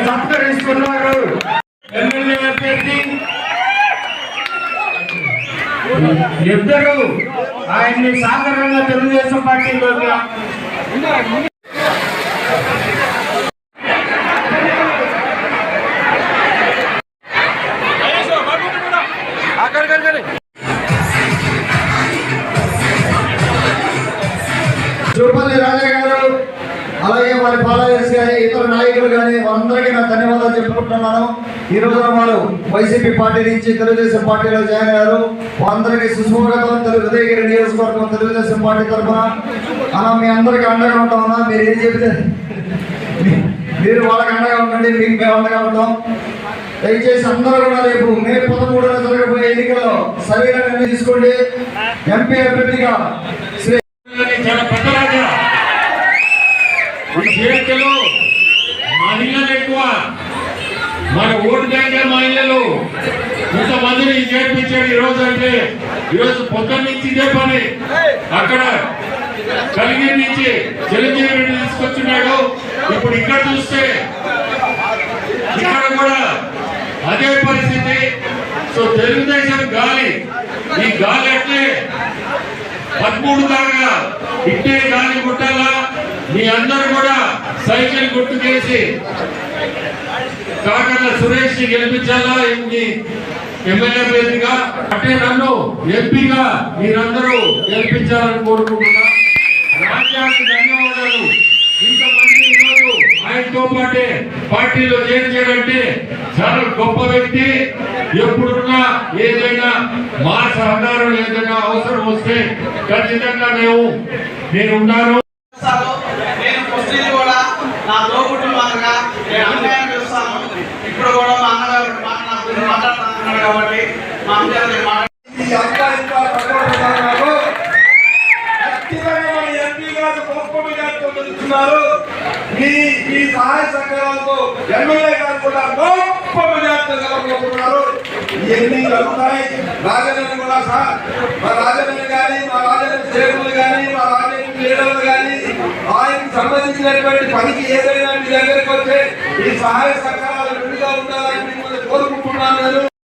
సత్కరిస్తున్నారు MLA అభ్యర్థి ఇద్దరు ఆయన్ని సాధారణంగా తెలుగుదేశం పార్టీలోకి చూపల్లి రాజా గారు అలాగే వారి ఫాలోవర్స్ కానీ ఇతర నాయకులు కానీ అందరికీ నా ధన్యవాదాలు చెప్పుకుంటున్నాను. ఈ రోజున వారు వైసీపీ పార్టీ నుంచి తెలుగుదేశం పార్టీలో జాయిన్ అయ్యారు. అందరికీ సుస్వాగతం. ఉదయగిరి నియోజకవర్గం తెలుగుదేశం పార్టీ తరఫున అలా మీ అందరికీ అండగా ఉంటామన్నా. మీరు ఏం చెబితే మీరు వాళ్ళకి అండగా ఉండండి, మీకు మేము అండగా ఉంటాం. దయచేసి అందరూ కూడా రేపు మే 13న జరగబోయే ఎన్నికల్లో సరైన నిర్ణయం తీసుకోండి. ఎంపీ అభ్యర్థిగా శ్రీ మహిళలు ఎక్కువ, మన ఓటు బ్యాంకే మహిళలు ఇంతమందిని చేర్పించాడు. ఈరోజు అంటే ఈరోజు పొద్దున్న నుంచి ఇదే పని. అక్కడ కలిగిరి నుంచి చిరంజీవి రెడ్డి తీసుకొచ్చున్నాడు. ఇప్పుడు ఇక్కడ చూస్తే ఇక్కడ కూడా అదే పరిస్థితి. సో తెలుగుదేశం గాలి, ఈ గాలి అంటే 13 దాకా ఇట్టే గాలి గుట్టాలా. మీ అందరూ కూడా సైకిల్ గుర్తు చేసి కాకర్ల సురేష్ ని గెలిపించాలా ఎమ్మెల్యే అభ్యర్థిగా, అంటే నన్ను ఎంపీగా మీరందరూ గెలిపించాలని కోరుకుంటున్నా. రాజ్యానికి ధన్యవాదాలు. ఇంతమంది ఈరోజు ఆయనతో పాటే పార్టీలో చేర్చాడంటే చాలా గొప్ప వ్యక్తి. ఎప్పుడున్నా ఏదైనా మా సహకారం ఏదైనా అవసరం వస్తే ఖచ్చితంగా నేనున్నాను. నా తోబుట్టుగా నేను అన్యాయం చేస్తాను. ఇప్పుడు కూడా మా అన్నగారు మాట్లాడుతున్నాడు కాబట్టి మా అమ్మగారు మీ సహాయ సహకారాలతో ఎమ్మెల్యే గారు కూడా గొప్ప మెజార్టీ గెలవబోతున్నారు. ఇవన్నీ జరుగుతాయి. రాజధాని కూడా సార్, మా రాజధాని కానీ, మా రాజధాని సేవలు కానీ, మా రాజధాని లీడర్లు కానీ ఆయనకు సంబంధించినటువంటి పనికి ఏదైనా మీ దగ్గరికి వస్తే ఈ సహాయ సహకారం